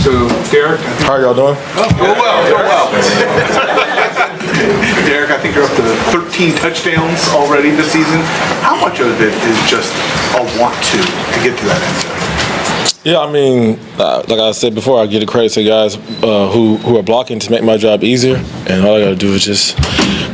So, Derrick, how y'all doing? Doing well. Derrick, I think you're up to 13 touchdowns already this season. How much of it is just a want to get to that end zone? Yeah, I mean, like I said before, I give the credit to guys who are blocking to make my job easier, and all I got to do is just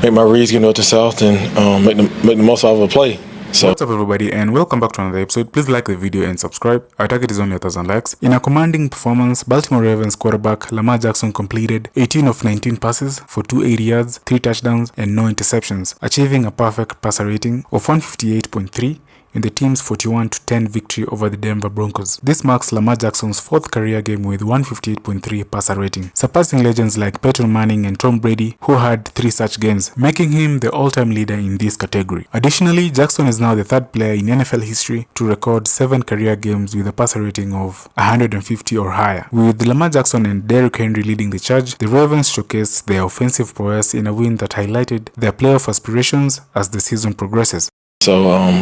make my reads get north to south and make the most out of a play. So. What's up, everybody, and welcome back to another episode. Please like the video and subscribe. Our target is only 1,000 likes. In a commanding performance, Baltimore Ravens quarterback Lamar Jackson completed 18 of 19 passes for 280 yards, 3 touchdowns, and no interceptions, achieving a perfect passer rating of 158.3 in the team's 41-10 victory over the Denver Broncos. This marks Lamar Jackson's 4th career game with 158.3 passer rating, surpassing legends like Peyton Manning and Tom Brady, who had 3 such games, making him the all-time leader in this category. Additionally, Jackson is now the 3rd player in NFL history to record 7 career games with a passer rating of 150 or higher. With Lamar Jackson and Derrick Henry leading the charge, the Ravens showcased their offensive prowess in a win that highlighted their playoff aspirations as the season progresses. So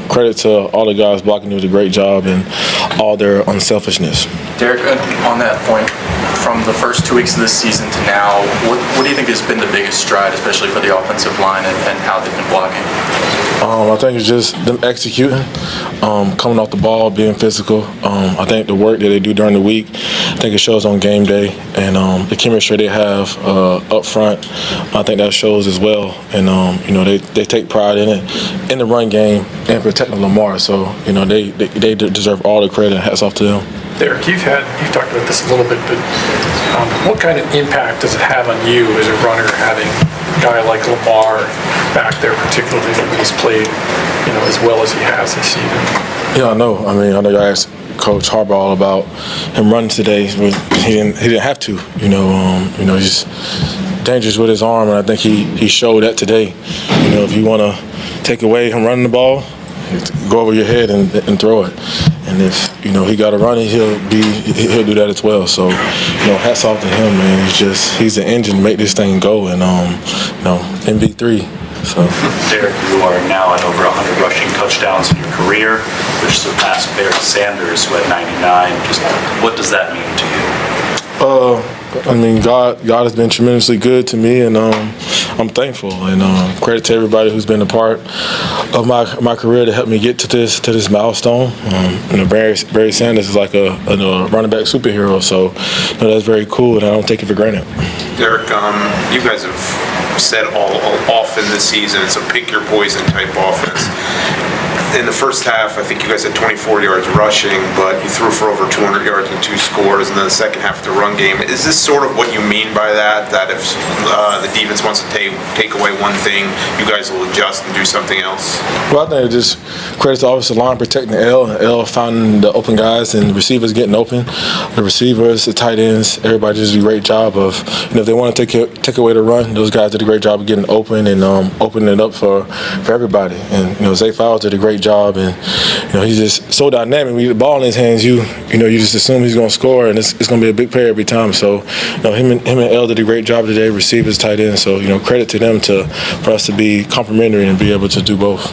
credit to all the guys blocking who did a great job and all their unselfishness. Derrick, on that point, from the first 2 weeks of this season to now, what do you think has been the biggest stride, especially for the offensive line and how they've been blocking? I think it's just them executing, coming off the ball, being physical. I think the work that they do during the week, I think it shows on game day, and the chemistry they have up front, I think that shows as well. And they take pride in it, in the run game and protecting Lamar. So they deserve all the credit. Hats off to them. Derrick, you've talked about this a little bit, but what kind of impact does it have on you as a runner having a guy like Lamar back there, particularly when he's played, as well as he has this season? Yeah, I know. I know you asked Coach Harbaugh about him running today, but he didn't have to. He's dangerous with his arm, and I think he showed that today. If you want to take away him running the ball, go over your head and throw it. And if he got to run it, he'll do that as well. So hats off to him, man. He's the engine to make this thing go. And MV3. So Derrick, you are now at over 100 rushing touchdowns in your career, which surpassed Barry Sanders, who had 99. Just what does that mean to you? God has been tremendously good to me, and I'm thankful. And credit to everybody who's been a part of my career to help me get to this milestone. Barry Sanders is like a running back superhero, so that's very cool, and I don't take it for granted. Derrick, you guys have said all often this season it's a pick your poison type offense. In the first half, I think you guys had 24 yards rushing, but you threw for over 200 yards and 2 scores. And then the second half of the run game, is this sort of what you mean by that? That if the defense wants to take away one thing, you guys will adjust and do something else? Well, I think it just credits the offensive line protecting the L finding the open guys and the receivers getting open. The receivers, the tight ends, everybody just did a great job of, if they want to take away the run, those guys did a great job of getting open and opening it up for everybody. And Zay Flowers did a great job, and he's just so dynamic. When you get the ball in his hands, you just assume he's going to score, and it's going to be a big play every time. So him and L did a great job today, receivers, tight ends. So credit to them for us to be complimentary and be able to do both.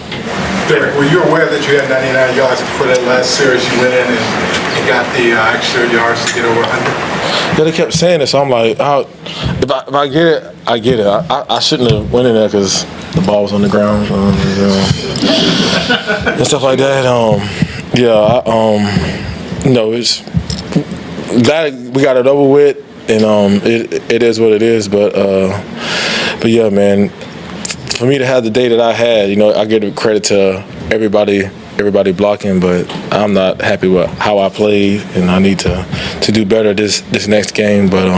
Derrick, were you aware that you had 99 yards before that last series you went in and got the extra yards to get over 100? Yeah, they kept saying it, so I'm like, if I get it, I get it. I shouldn't have went in there because the ball was on the ground and stuff like that. It's glad we got it over with, and it is what it is. But yeah, man, for me to have the day that I had, I give credit to everybody blocking, but I'm not happy with how I played, and I need to do better this next game. But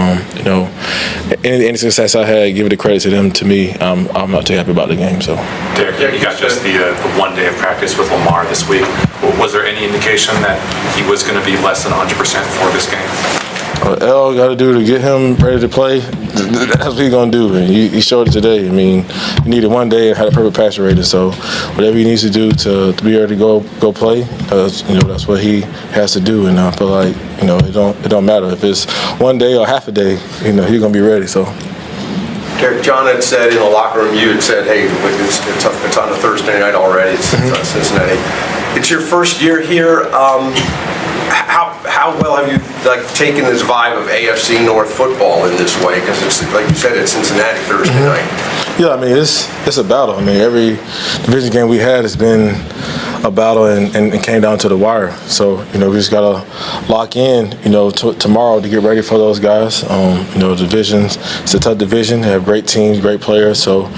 any success I had, give it the credit to them. To me, I'm not too happy about the game. So Derrick, you got just the 1 day of practice with Lamar this week. Was there any indication that he was going to be less than 100% for this game? L got to do to get him ready to play. That's what he's going to do, and he showed it today. He needed 1 day and had a perfect passer rating. So whatever he needs to do to be able to go play, that's what he has to do. And I feel like it don't matter if it's 1 day or half a day. He's going to be ready. So. Derrick, John had said in the locker room, you had said, hey, it's on a Thursday night already. It's Cincinnati. It's your first year here. how well have you taken this vibe of AFC North football in this way? Because it's like you said, it's Cincinnati Thursday night. Yeah, I mean it's a battle. I mean every division game we had has been a battle and came down to the wire. So we just gotta lock in tomorrow to get ready for those guys. Divisions, it's a tough division. They have great teams, great players. So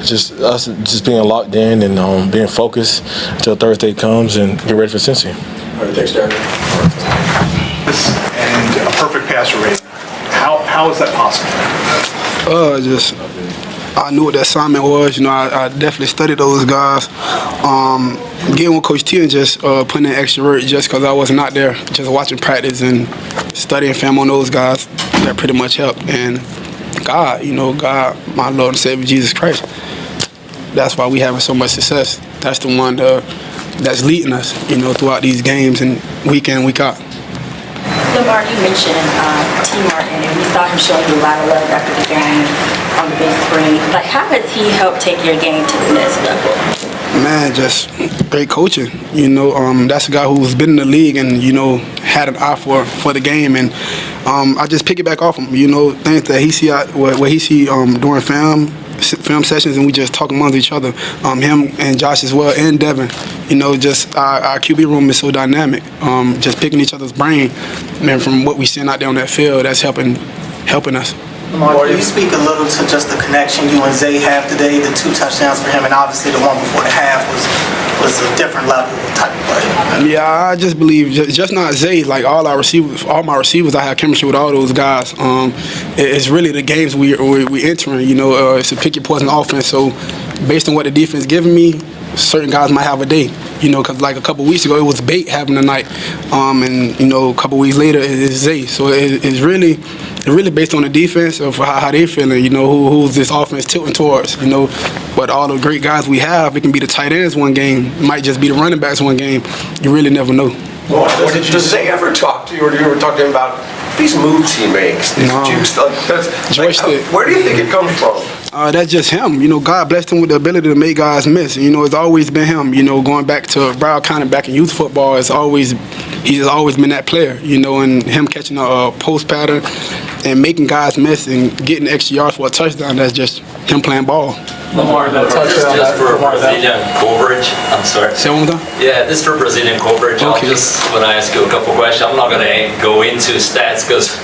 just us just being locked in and being focused until Thursday comes and get ready for Cincy. All right, thanks, Derrick. And a perfect passer rating. How is that possible? I knew what the assignment was. I definitely studied those guys. Getting with Coach T and just putting in extra work just because I wasn't out there, just watching practice and studying film on those guys, that pretty much helped. And God, my Lord and Savior Jesus Christ, that's why we having so much success. That's the one that's leading us, throughout these games and week in, week out. Lamar, you mentioned T. Martin, and we saw him showing you a lot of love after the game on the big screen. How has he helped take your game to the next level? Man, just great coaching. That's a guy who's been in the league and had an eye for the game, and I just pick it back off him. Things that he see what he see during film sessions, and we just talk amongst each other. Him and Josh as well, and Devin. Just our QB room is so dynamic. Just picking each other's brain, man. From what we seeing out there on that field, that's helping us. Lamar, can you speak a little to just the connection you and Zay have today? The 2 touchdowns for him, and obviously the one before the half was a different level type of play. Yeah, I just believe just not Zay. Like all my receivers, I have chemistry with all those guys. It's really the games we entering. It's a pick your poison offense. So based on what the defense giving me, certain guys might have a day. Because like a couple weeks ago it was Bait having a night, and a couple weeks later it's Zay. So it's really based on the defense of how they feeling. Who's this offense tilting towards. But all the great guys we have, it can be the tight ends one game, it might just be the running backs one game. You really never know. Does Zay ever talk to you, or you were talking about these moves he makes? No. Where do you think it comes from? That's just him. God blessed him with the ability to make guys miss. It's always been him. Going back to Broward County, back in youth football, he's always been that player. And him catching a post pattern and making guys miss and getting extra yards for a touchdown. That's just him playing ball. Lamar, that touchdown. Just for Brazilian coverage. I'm sorry. Say one more time? Yeah, this is for Brazilian coverage. Okay. I just want to ask you a couple questions. I'm not going to go into stats because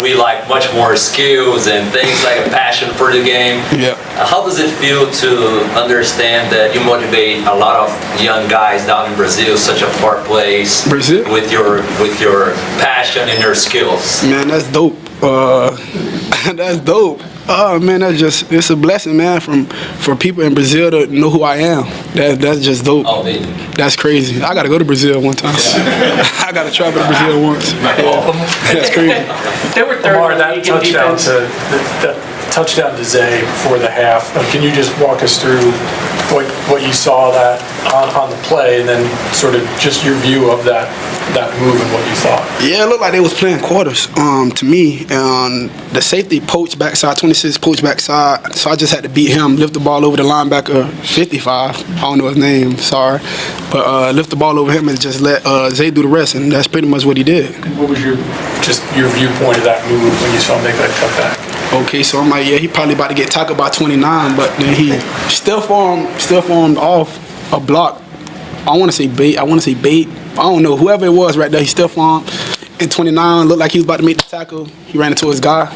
we like much more skills and things like a passion for the game. Yeah. How does it feel to understand that you motivate a lot of young guys down in Brazil, such a far place, Brazil? with your passion and your skills? Man, that's dope. That's dope. Oh man, it's a blessing, man, for people in Brazil to know who I am. That's just dope. Oh, man. That's crazy. I gotta go to Brazil one time. I gotta travel to Brazil once. That's crazy. They were third. Lamar, that touchdown to Zay before the half. Can you just walk us through what you saw that on the play, and then sort of just your view of that move and what you thought? Yeah, it looked like they was playing quarters to me. And the safety poached backside, 26 poached backside. So I just had to beat him, lift the ball over the linebacker, 55. I don't know his name, sorry. But lift the ball over him and just let Zay do the rest. And that's pretty much what he did. What was your viewpoint of that move when you saw him make that cutback? Okay, so I'm like, yeah, he probably about to get tackled by 29, but then he still formed off a block. I want to say bait. I don't know. Whoever it was right there, he still formed. In 29, looked like he was about to make the tackle. He ran into his guy,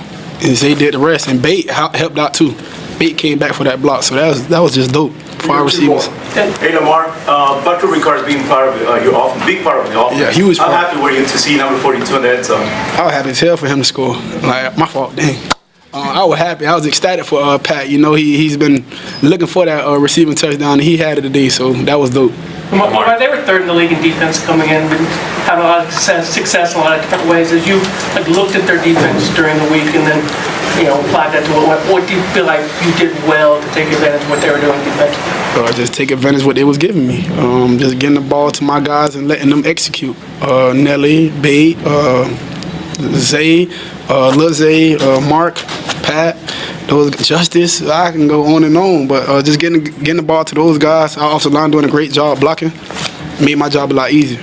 and Zay did the rest. And Bait helped out too. Bait came back for that block, so that was just dope for our receivers. Hey Lamar, Buster Ricard's being part of your offense, big part of the offense. Yeah, huge part. How happy were you to see number 42 in the end zone? I was happy as hell for him to score. Like, my fault, dang. I was happy. I was ecstatic for Pat. He's been looking for that receiving touchdown, and he had it today, so that was dope. Lamar, they were third in the league in defense coming in, and had a lot of success in a lot of different ways. As you looked at their defense during the week and then applied that to what do you feel like you did well to take advantage of what they were doing defensively? Just take advantage of what they was giving me. Just getting the ball to my guys and letting them execute. Nelly, Bate, Zay, Lil Zay, Mark, Pat, those Justice. I can go on and on, but just getting the ball to those guys. Our offensive line doing a great job blocking made my job a lot easier.